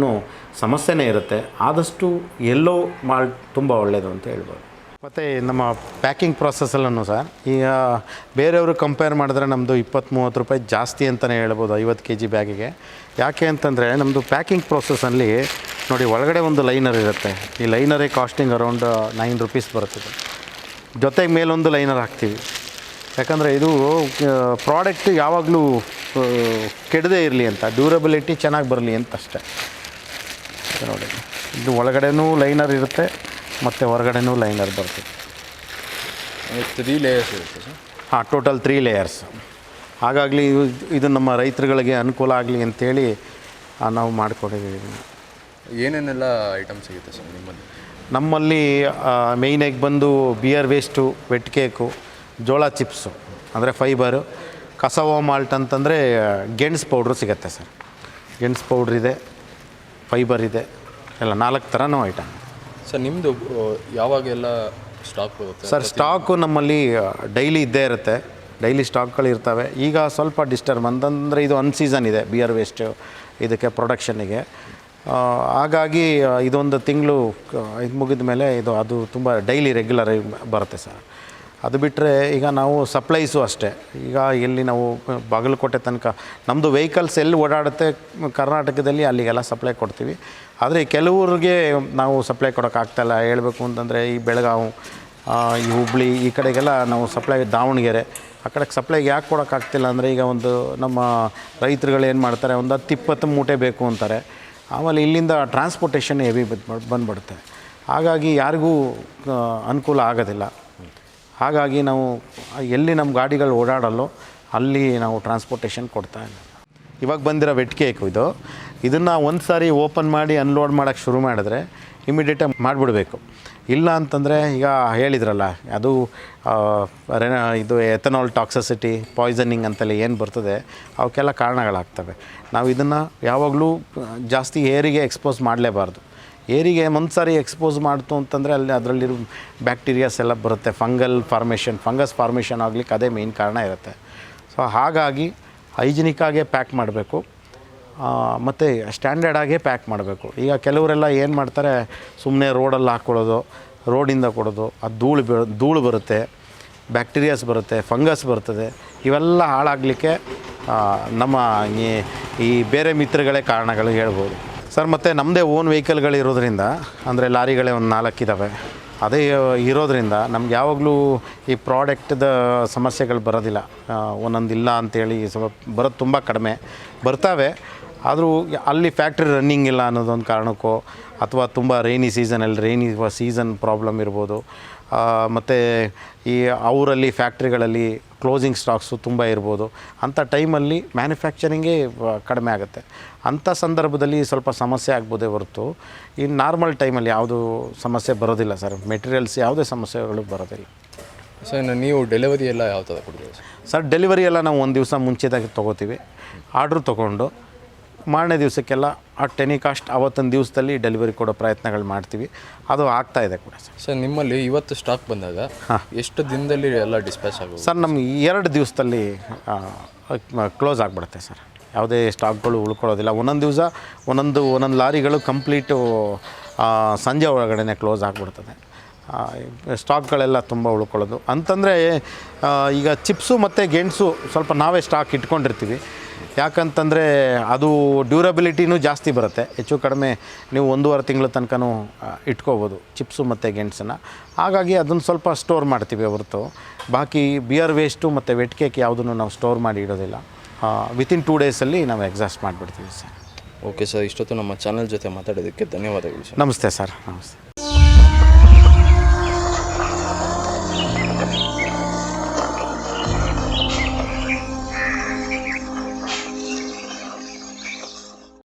B: ಸಮಸ್ಯೆನೇ ಇರುತ್ತೆ. ಆದಷ್ಟು ಎಲ್ಲೋ ಮಾಲ್ಟ್ ತುಂಬ ಒಳ್ಳೆಯದು ಅಂತ ಹೇಳ್ಬೋದು. ಮತ್ತು ನಮ್ಮ ಪ್ಯಾಕಿಂಗ್ ಪ್ರೊಸೆಸಲ್ಲೂ ಸರ್ ಈಗ ಬೇರೆಯವರು ಕಂಪೇರ್ ಮಾಡಿದ್ರೆ ನಮ್ಮದು 20-30 ರೂಪಾಯಿ ಜಾಸ್ತಿ ಅಂತಲೇ ಹೇಳ್ಬೋದು 50 kg ಬ್ಯಾಗಿಗೆ. ಯಾಕೆ ಅಂತಂದರೆ ನಮ್ಮದು ಪ್ಯಾಕಿಂಗ್ ಪ್ರೊಸೆಸ್ಸಲ್ಲಿ ನೋಡಿ, ಒಳಗಡೆ ಒಂದು ಲೈನರ್ ಇರುತ್ತೆ. ಈ ಲೈನರೇ ಕಾಸ್ಟಿಂಗ್ ಅರೌಂಡ್ 9 ರೂಪೀಸ್ ಬರುತ್ತದೆ. ಜೊತೆಗೆ ಮೇಲೊಂದು ಲೈನರ್ ಹಾಕ್ತೀವಿ. ಯಾಕಂದರೆ ಇದು ಪ್ರಾಡಕ್ಟ್ ಯಾವಾಗಲೂ ಕೆಡದೇ ಇರಲಿ ಅಂತ, ಡ್ಯೂರಬಿಲಿಟಿ ಚೆನ್ನಾಗಿ ಬರಲಿ ಅಂತ ಅಷ್ಟೇ. ನೋಡಿ, ಇದು ಒಳಗಡೆನೂ ಲೈನರ್ ಇರುತ್ತೆ ಮತ್ತು ಹೊರಗಡೆನೂ ಲೈನರ್ ಬರ್ತದೆ.
A: 3 ಲೇಯರ್ಸ್ ಇರುತ್ತೆ ಸರ್?
B: ಹಾಂ, ಟೋಟಲ್ 3 ಲೇಯರ್ಸ್. ಹಾಗಾಗಲಿ ಇದು ನಮ್ಮ ರೈತರುಗಳಿಗೆ ಅನುಕೂಲ ಆಗಲಿ ಅಂಥೇಳಿ ನಾವು ಮಾಡಿಕೊಟ್ಟಿದ್ದೀವಿ.
A: ಏನೇನೆಲ್ಲ ಐಟಮ್ ಸಿಗುತ್ತೆ ಸರ್ ನಿಮ್ಮಲ್ಲಿ?
B: ನಮ್ಮಲ್ಲಿ ಮೇಯ್ನಾಗಿ ಬಂದು ಬಿಯರ್ ವೇಸ್ಟು, ವೆಟ್ ಕೇಕು, ಜೋಳ ಚಿಪ್ಸು ಅಂದರೆ ಫೈಬರು, ಕಸವ ಮಾಲ್ಟ್ ಅಂತಂದರೆ ಗೆಣಸು ಪೌಡ್ರು ಸಿಗುತ್ತೆ ಸರ್. ಗೆಣಸು ಪೌಡ್ರ್ ಇದೆ, ಫೈಬರ್ ಇದೆ, ಎಲ್ಲ 4 ಥರನೂ ಐಟಮ್.
A: ಸರ್ ನಿಮ್ಮದು ಯಾವಾಗೆಲ್ಲ ಸ್ಟಾಕ್ ಬರುತ್ತೆ
B: ಸರ್? ಸ್ಟಾಕು ನಮ್ಮಲ್ಲಿ ಡೈಲಿ ಇದ್ದೇ ಇರುತ್ತೆ, ಡೈಲಿ ಸ್ಟಾಕ್ಗಳು ಇರ್ತವೆ. ಈಗ ಸ್ವಲ್ಪ ಡಿಸ್ಟರ್ಬ್ ಅಂತಂದರೆ ಇದು ಅನ್ಸೀಸನ್ ಇದೆ ಬಿಯರ್ ವೇಸ್ಟು ಇದಕ್ಕೆ ಪ್ರೊಡಕ್ಷನ್ನಿಗೆ. ಹಾಗಾಗಿ ಇದೊಂದು ತಿಂಗಳು ಇದು ಮುಗಿದ ಮೇಲೆ ಅದು ತುಂಬ ಡೈಲಿ ರೆಗ್ಯುಲರ್ ಬರುತ್ತೆ ಸರ್. ಅದು ಬಿಟ್ಟರೆ ಈಗ ನಾವು ಸಪ್ಲೈಸು ಅಷ್ಟೇ. ಈಗ ಎಲ್ಲಿ ನಾವು ಬಾಗಲಕೋಟೆ ತನಕ ನಮ್ಮದು ವೆಹಿಕಲ್ಸ್ ಎಲ್ಲಿ ಓಡಾಡುತ್ತೆ ಕರ್ನಾಟಕದಲ್ಲಿ ಅಲ್ಲಿಗೆಲ್ಲ ಸಪ್ಲೈ ಕೊಡ್ತೀವಿ. ಆದರೆ ಕೆಲವ್ರಿಗೆ ನಾವು ಸಪ್ಲೈ ಕೊಡೋಕ್ಕಾಗ್ತಾಯಿಲ್ಲ. ಹೇಳಬೇಕು ಅಂತಂದರೆ ಈ ಬೆಳಗಾವಿ, ಈ ಹುಬ್ಳಿ ಈ ಕಡೆಗೆಲ್ಲ ನಾವು ಸಪ್ಲೈ, ದಾವಣಗೆರೆ ಆ ಕಡೆಗೆ ಸಪ್ಲೈಗೆ ಯಾಕೆ ಕೊಡೋಕ್ಕಾಗ್ತಿಲ್ಲ ಅಂದರೆ ಈಗ ಒಂದು ನಮ್ಮ ರೈತರುಗಳು ಏನು ಮಾಡ್ತಾರೆ, ಒಂದು 10-20 ಮೂಟೆ ಬೇಕು ಅಂತಾರೆ. ಆಮೇಲೆ ಇಲ್ಲಿಂದ ಟ್ರಾನ್ಸ್ಪೋರ್ಟೇಷನ್ ಹೆವಿ ಬಂದುಬಿಡುತ್ತೆ. ಹಾಗಾಗಿ ಯಾರಿಗೂ ಅನುಕೂಲ ಆಗೋದಿಲ್ಲ. ಹಾಗಾಗಿ ನಾವು ಎಲ್ಲಿ ನಮ್ಮ ಗಾಡಿಗಳು ಓಡಾಡಲ್ಲೋ ಅಲ್ಲಿ ನಾವು ಟ್ರಾನ್ಸ್ಪೋರ್ಟೇಷನ್ ಕೊಡ್ತಾಯಿಲ್ಲ. ಇವಾಗ ಬಂದಿರೋ ವೆಟ್ ಕೇಕು ಇದನ್ನು ಒಂದು ಸಾರಿ ಓಪನ್ ಮಾಡಿ ಅನ್ಲೋಡ್ ಮಾಡೋಕ್ಕೆ ಶುರು ಮಾಡಿದ್ರೆ ಇಮಿಡಿಯೇಟಾಗಿ ಮಾಡಿಬಿಡಬೇಕು. ಇಲ್ಲ ಅಂತಂದರೆ ಈಗ ಹೇಳಿದ್ರಲ್ಲ, ಅದು ಇದು ಎಥನಾಲ್ ಟಾಕ್ಸಿಸಿಟಿ, ಪಾಯ್ಸನಿಂಗ್ ಅಂತಲೇ ಏನು ಬರ್ತದೆ ಅವಕ್ಕೆಲ್ಲ ಕಾರಣಗಳಾಗ್ತವೆ. ನಾವು ಇದನ್ನು ಯಾವಾಗಲೂ ಜಾಸ್ತಿ ಏರಿಗೆ ಎಕ್ಸ್ಪೋಸ್ ಮಾಡಲೇಬಾರ್ದು. ಏರಿಗೆ ಒಂದು ಸಾರಿ ಎಕ್ಸ್ಪೋಸ್ ಮಾಡ್ತು ಅಂತಂದರೆ ಅದರಲ್ಲಿರೋ ಬ್ಯಾಕ್ಟೀರಿಯಾಸ್ ಎಲ್ಲ ಬರುತ್ತೆ. ಫಂಗಸ್ ಫಾರ್ಮೇಷನ್ ಆಗಲಿಕ್ಕೆ ಅದೇ ಮೇಯ್ನ್ ಕಾರಣ ಇರುತ್ತೆ. ಸೊ ಹಾಗಾಗಿ ಹೈಜಿನಿಕ್ಕಾಗೇ ಪ್ಯಾಕ್ ಮಾಡಬೇಕು ಮತ್ತು ಸ್ಟ್ಯಾಂಡರ್ಡಾಗೇ ಪ್ಯಾಕ್ ಮಾಡಬೇಕು. ಈಗ ಕೆಲವರೆಲ್ಲ ಏನು ಮಾಡ್ತಾರೆ, ಸುಮ್ಮನೆ ರೋಡಲ್ಲಿ ಹಾಕ್ಕೊಳ್ಳೋದು, ರೋಡಿಂದ ಕೊಡೋದು, ಅದು ಧೂಳು ಬರುತ್ತೆ, ಬ್ಯಾಕ್ಟೀರಿಯಾಸ್ ಬರುತ್ತೆ, ಫಂಗಸ್ ಬರ್ತದೆ. ಇವೆಲ್ಲ ಹಾಳಾಗಲಿಕ್ಕೆ ನಮ್ಮ ಈ ಬೇರೆ ಮಿತ್ರಗಳೇ ಕಾರಣಗಳು ಹೇಳ್ಬೋದು ಸರ್. ಮತ್ತು ನಮ್ಮದೇ ಓನ್ ವೆಹಿಕಲ್ಗಳಿರೋದ್ರಿಂದ, ಅಂದರೆ ಲಾರಿಗಳೇ ಒಂದು 4 ಇದ್ದಾವೆ. ಅದೇ ಇರೋದರಿಂದ ನಮ್ಗೆ ಯಾವಾಗಲೂ ಈ ಪ್ರಾಡಕ್ಟ್ದ ಸಮಸ್ಯೆಗಳು ಬರೋದಿಲ್ಲ. ಒಂದೊಂದಿಲ್ಲ ಅಂಥೇಳಿ ಬರೋದು ತುಂಬ ಕಡಿಮೆ ಬರ್ತವೆ. ಆದರೂ ಅಲ್ಲಿ ಫ್ಯಾಕ್ಟ್ರಿ ರನ್ನಿಂಗ್ ಇಲ್ಲ ಅನ್ನೋದೊಂದು ಕಾರಣಕ್ಕೋ, ಅಥವಾ ತುಂಬ ರೈನಿ ಸೀಸನ್ ಪ್ರಾಬ್ಲಮ್ ಇರ್ಬೋದು. ಮತ್ತು ಈ ಅವರಲ್ಲಿ ಫ್ಯಾಕ್ಟ್ರಿಗಳಲ್ಲಿ ಕ್ಲೋಸಿಂಗ್ ಸ್ಟಾಕ್ಸು ತುಂಬ ಇರ್ಬೋದು. ಅಂಥ ಟೈಮಲ್ಲಿ ಮ್ಯಾನುಫ್ಯಾಕ್ಚರಿಂಗೇ ಕಡಿಮೆ ಆಗುತ್ತೆ. ಅಂಥ ಸಂದರ್ಭದಲ್ಲಿ ಸ್ವಲ್ಪ ಸಮಸ್ಯೆ ಆಗ್ಬೋದೇ ಹೊರತು ಈ ನಾರ್ಮಲ್ ಟೈಮಲ್ಲಿ ಯಾವುದೂ ಸಮಸ್ಯೆ ಬರೋದಿಲ್ಲ ಸರ್. ಮೆಟೀರಿಯಲ್ಸ್ ಯಾವುದೇ ಸಮಸ್ಯೆಗಳು ಬರೋದಿಲ್ಲ
A: ಸರ್. ನೀವು ಡೆಲಿವರಿ ಎಲ್ಲ ಯಾವ ಥರ ಕೊಡ್ತೀವಿ
B: ಸರ್? ಡೆಲಿವರಿ ಎಲ್ಲ ನಾವು ಒಂದು ದಿವಸ ಮುಂಚೆದಾಗಿ ತೊಗೋತೀವಿ. ಆರ್ಡ್ರ್ ತೊಗೊಂಡು ಮಾರನೇ ದಿವಸಕ್ಕೆಲ್ಲ ಟೆನಿ ಕಾಸ್ಟ್ ಆವತ್ತಿನ ದಿವಸದಲ್ಲಿ ಡೆಲಿವರಿ ಕೊಡೋ ಪ್ರಯತ್ನಗಳು ಮಾಡ್ತೀವಿ. ಅದು ಆಗ್ತಾಯಿದೆ ಕೂಡ ಸರ್.
A: ಸರ್ ನಿಮ್ಮಲ್ಲಿ ಇವತ್ತು ಸ್ಟಾಕ್ ಬಂದಾಗ ಎಷ್ಟು ದಿನದಲ್ಲಿ ಎಲ್ಲ ಡಿಸ್ಪ್ಯಾಚ್ ಆಗೋದು
B: ಸರ್? ನಮ್ಗೆ 2 ದಿವಸದಲ್ಲಿ ಕ್ಲೋಸ್ ಆಗಿಬಿಡುತ್ತೆ ಸರ್. ಯಾವುದೇ ಸ್ಟಾಕ್ಗಳು ಉಳ್ಕೊಳ್ಳೋದಿಲ್ಲ. ಒಂದೊಂದು ದಿವಸ ಒಂದೊಂದು ಲಾರಿಗಳು ಕಂಪ್ಲೀಟು ಸಂಜೆ ಒಳಗಡೆ ಕ್ಲೋಸ್ ಆಗಿಬಿಡ್ತದೆ. ಸ್ಟಾಕ್ಗಳೆಲ್ಲ ತುಂಬ ಉಳ್ಕೊಳ್ಳೋದು ಅಂತಂದರೆ ಈಗ ಚಿಪ್ಸು ಮತ್ತು ಗೆಣಸು ಸ್ವಲ್ಪ ನಾವೇ ಸ್ಟಾಕ್ ಇಟ್ಕೊಂಡಿರ್ತೀವಿ. ಯಾಕಂತಂದರೆ ಅದು ಡ್ಯೂರಬಿಲಿಟಿನೂ ಜಾಸ್ತಿ ಬರುತ್ತೆ. ಹೆಚ್ಚು ಕಡಿಮೆ ನೀವು 1.5 ತಿಂಗಳ ತನಕನೂ ಇಟ್ಕೋಬೋದು ಚಿಪ್ಸು ಮತ್ತು ಗೆಣಸನ್ನು. ಹಾಗಾಗಿ ಅದನ್ನು ಸ್ವಲ್ಪ ಸ್ಟೋರ್ ಮಾಡ್ತೀವಿ ಹೊರತು ಬಾಕಿ ಬಿಯರ್ ವೇಸ್ಟು ಮತ್ತು ವೆಟ್ ಕೇಕ್ ಯಾವುದನ್ನು ನಾವು ಸ್ಟೋರ್ ಮಾಡಿ ಇಡೋದಿಲ್ಲ. ವಿತಿನ್ 2 ಡೇಸಲ್ಲಿ ನಾವು ಎಕ್ಸಾಸ್ಟ್ ಮಾಡಿಬಿಡ್ತೀವಿ ಸರ್.
A: ಓಕೆ ಸರ್, ಇಷ್ಟೊತ್ತು ನಮ್ಮ ಚಾನಲ್ ಜೊತೆ ಮಾತಾಡೋದಕ್ಕೆ ಧನ್ಯವಾದಗಳು ಸರ್.
B: ನಮಸ್ತೆ ಸರ್. ನಮಸ್ತೆ.